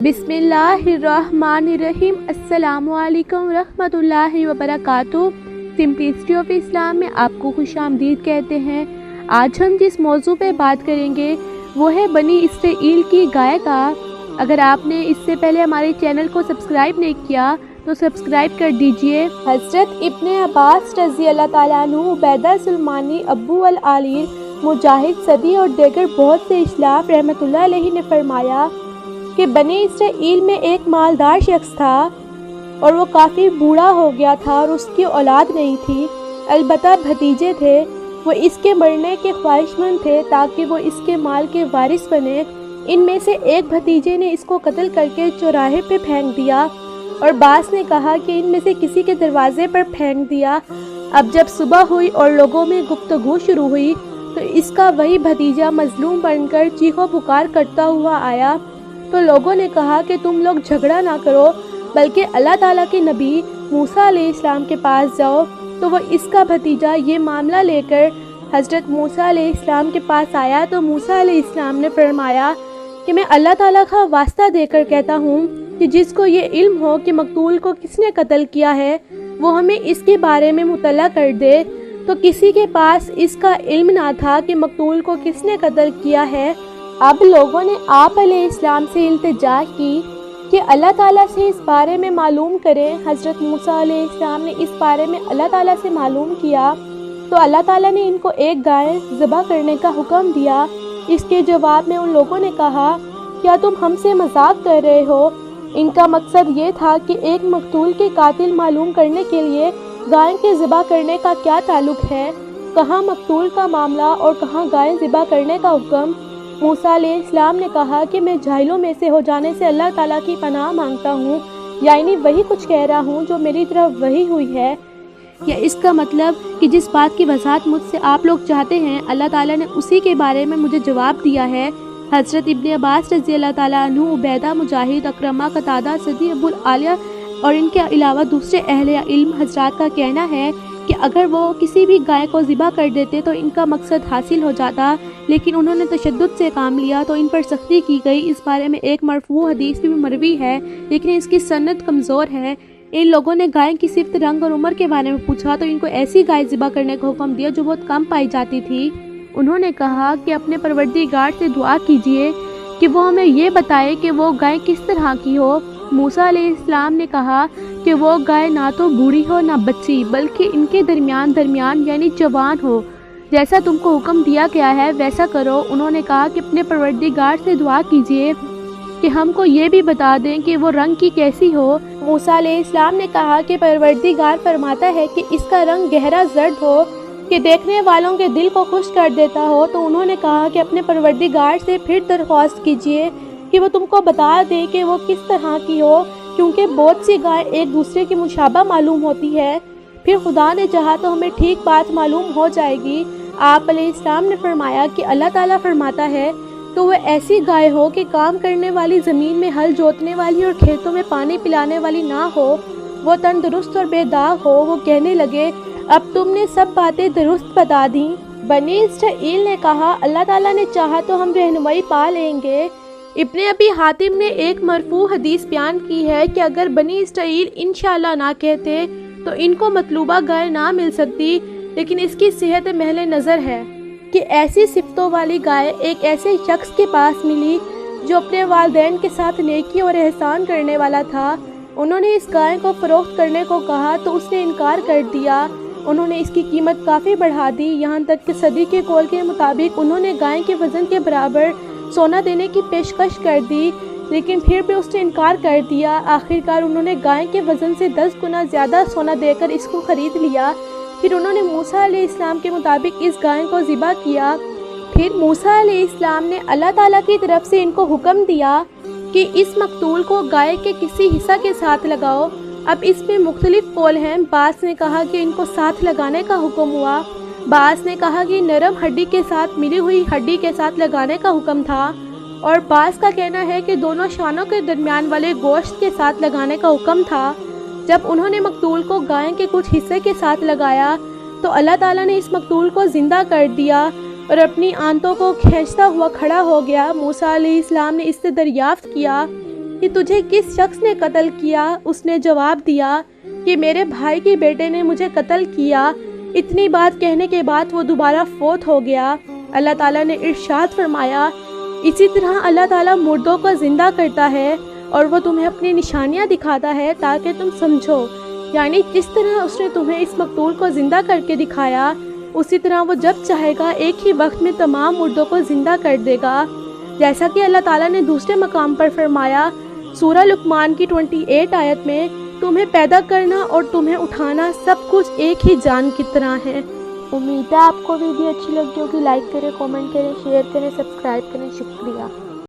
बिस्मिल्लाहिर्रहमानिर्रहीम। अस्सलामु अलैकुम रहमतुल्लाहि व बरकातुहू। सिंपलिसिटी ऑफ इस्लाम में आपको खुशामदीद कहते हैं। आज हम जिस मौजू पे बात करेंगे वो है बनी इसराइल की गाय का। अगर आपने इससे पहले हमारे चैनल को सब्सक्राइब नहीं किया तो सब्सक्राइब कर दीजिए। हज़रत इब्ने अब्बास रज़ी अल्लाह ताला अन्हु, उबैदा सुलमानी, अबू अल आली, मुजाहिद सदी और दीगर बहुत से इस्लाफ रहमतुल्लाह अलैहि ने फरमाया कि बनी इसराइल में एक मालदार शख्स था और वो काफ़ी बूढ़ा हो गया था और उसकी औलाद नहीं थी, अलबत्ता भतीजे थे। वो इसके मरने के ख्वाहिशमंद थे ताकि वो इसके माल के वारिस बने। इनमें से एक भतीजे ने इसको कत्ल करके चौराहे पे फेंक दिया और बास ने कहा कि इनमें से किसी के दरवाजे पर फेंक दिया। अब जब सुबह हुई और लोगों में गुफ्तगू शुरू हुई तो इसका वही भतीजा मजलूम बनकर चीखों पुकार करता हुआ आया। तो लोगों ने कहा कि तुम लोग झगड़ा ना करो बल्कि अल्लाह ताला के नबी मूसा अलैहिस्सलाम के पास जाओ। तो वो इसका भतीजा ये मामला लेकर हज़रत मूसा अलैहिस्सलाम के पास आया। तो मूसा अलैहिस्सलाम ने फरमाया कि मैं अल्लाह ताला का वास्ता देकर कहता हूँ कि जिसको ये इल्म हो कि मकतूल को किसने कत्ल किया है वो हमें इसके बारे में मुतला कर दे। तो किसी के पास इसका इल्म ना था कि मकतूल को किसने कत्ल किया है। अब लोगों ने आप अलैहिस्सलाम से इल्तिजा की कि अल्लाह ताला से इस बारे में मालूम करें। हज़रत मूसा अलैहिस्सलाम ने इस बारे में अल्लाह ताला से मालूम किया तो अल्लाह ताला ने इनको एक गाय ज़बह करने का हुक्म दिया। इसके जवाब में उन लोगों ने कहा, क्या तुम हमसे मजाक कर रहे हो? इनका मकसद ये था कि एक मकतूल के कातिल मालूम करने के लिए गाय के ज़बह करने का क्या ताल्लुक़ है, कहाँ मकतूल का मामला और कहाँ गाय ज़बह करने का हुक्म। मूसा अलैहिस्सलाम ने कहा कि मैं जाहिलों में से हो जाने से अल्लाह ताला की पनाह मांगता हूँ, यानी वही कुछ कह रहा हूँ जो मेरी तरफ वही हुई है। या इसका मतलब कि जिस बात की वजाहत मुझसे आप लोग चाहते हैं अल्लाह ताला ने उसी के बारे में मुझे जवाब दिया है। हज़रत इब्ने अब्बास रज़ी अल्लाह ताला अन्हु, उबैदा, मुजाहिद, अकरमा, कतादा, सदी, अबुल आलिया और इनके अलावा दूसरे अहले इल्म हज़रात का कहना है कि अगर वो किसी भी गाय को ज़िबा कर देते तो इनका मकसद हासिल हो जाता, लेकिन उन्होंने तशद्दुद से काम लिया तो इन पर सख्ती की गई। इस बारे में एक मरफू हदीस भी मरवी है लेकिन इसकी सनद कमज़ोर है। इन लोगों ने गाय की सिफ्त, रंग और उम्र के बारे में पूछा तो इनको ऐसी गाय ज़िबा करने का हुक्म दिया जो बहुत कम पाई जाती थी। उन्होंने कहा कि अपने परवरदिगार से दुआ कीजिए कि वो हमें ये बताए कि वो गाय किस तरह की हो। मूसा अलैहिस्सलाम ने कहा कि वो गाय ना तो बूढ़ी हो ना बच्ची बल्कि इनके दरमियान यानी जवान हो। जैसा तुमको हुक्म दिया गया है वैसा करो। उन्होंने कहा कि अपने परवरदिगार से दुआ कीजिए कि हमको ये भी बता दें कि वो रंग की कैसी हो। मूसा अलैहिस्सलाम ने कहा कि परवरदिगार फरमाता है कि इसका रंग गहरा जर्द हो कि देखने वालों के दिल को खुश कर देता हो। तो उन्होंने कहा कि अपने परवरदिगार से फिर दरख्वास्त कीजिए कि वो तुमको बता दे कि वो किस तरह की हो, क्योंकि बहुत सी गाय एक दूसरे की मुशाबा मालूम होती है। फिर खुदा ने चाहा तो हमें ठीक बात मालूम हो जाएगी। आप अलैहिस्सलाम ने फरमाया कि अल्लाह ताला फरमाता है तो वह ऐसी गाय हो कि काम करने वाली ज़मीन में हल जोतने वाली और खेतों में पानी पिलाने वाली ना हो, वो तंदुरुस्त और बेदाग हो। वो कहने लगे, अब तुमने सब बातें दुरुस्त बता दी। बनी इसराइल ने कहा, अल्लाह ताला ने चाहा तो हम रहनुमाई पा लेंगे। इब्ने अबी हातिम ने एक मरफू हदीस बयान की है कि अगर बनी इसराइल इंशाअल्लाह ना कहते तो इनको मतलूबा गाय ना मिल सकती, लेकिन इसकी सेहत महल नज़र है कि ऐसी सिफ्तों वाली गाय एक ऐसे शख्स के पास मिली जो अपने वालिदैन के साथ नेकी और एहसान करने वाला था। उन्होंने इस गाय को फ़रोख्त करने को कहा तो उसने इनकार कर दिया। उन्होंने इसकी कीमत काफ़ी बढ़ा दी, यहाँ तक कि सदी के कौल के मुताबिक उन्होंने गाय के वज़न के बराबर सोना देने की पेशकश कर दी, लेकिन फिर भी उसने इनकार कर दिया। आखिरकार उन्होंने गाय के वज़न से 10 गुना ज़्यादा सोना देकर इसको ख़रीद लिया। फिर उन्होंने मूसा अलैहिस्सलाम के मुताबिक इस गाय को ज़िबा किया। फिर मूसा अलैहिस्सलाम ने अल्लाह ताला की तरफ से इनको हुक्म दिया कि इस मकतूल को गाय के किसी हिस्सा के साथ लगाओ। अब इसमें मुख्तलिफ कौल हैं। बास ने कहा कि इनको साथ लगाने का हुक्म हुआ, बास ने कहा कि नरम हड्डी के साथ मिली हुई हड्डी के साथ लगाने का हुक्म था, और बास का कहना है कि दोनों शानों के दरमियान वाले गोश्त के साथ लगाने का हुक्म था। जब उन्होंने मकतूल को गाय के कुछ हिस्से के साथ लगाया तो अल्लाह ताला ने इस मकतूल को ज़िंदा कर दिया और अपनी आंतों को खींचता हुआ खड़ा हो गया। मूसा अलैहिस्सलाम ने इससे दरियाफ्त किया کہ تجھے کس شخص نے قتل کیا؟ اس نے جواب دیا کہ میرے بھائی کے بیٹے نے مجھے قتل کیا۔ اتنی بات کہنے کے بعد وہ دوبارہ فوت ہو گیا۔ اللہ تعالیٰ نے ارشاد فرمایا، اسی طرح اللہ تعالیٰ مردوں کو زندہ کرتا ہے اور وہ تمہیں اپنی نشانیاں دکھاتا ہے تاکہ تم سمجھو، یعنی جس طرح اس نے تمہیں اس مقتول کو زندہ کر کے دکھایا، اسی طرح وہ جب چاہے گا ایک ہی وقت میں تمام مردوں کو زندہ کر دے گا۔ جیسا کہ اللہ تعالیٰ نے دوسرے مقام پر فرمایا سورہ لقمان کی 28 آیت میں، تمہیں پیدا کرنا اور تمہیں اٹھانا سب کچھ ایک ہی جان کی طرح ہے۔ امید ہے آپ کو ویڈیو اچھی لگی ہوگی۔ لائک کریں، کامنٹ کریں، شیئر کریں، سبسکرائب کریں۔ شکریہ۔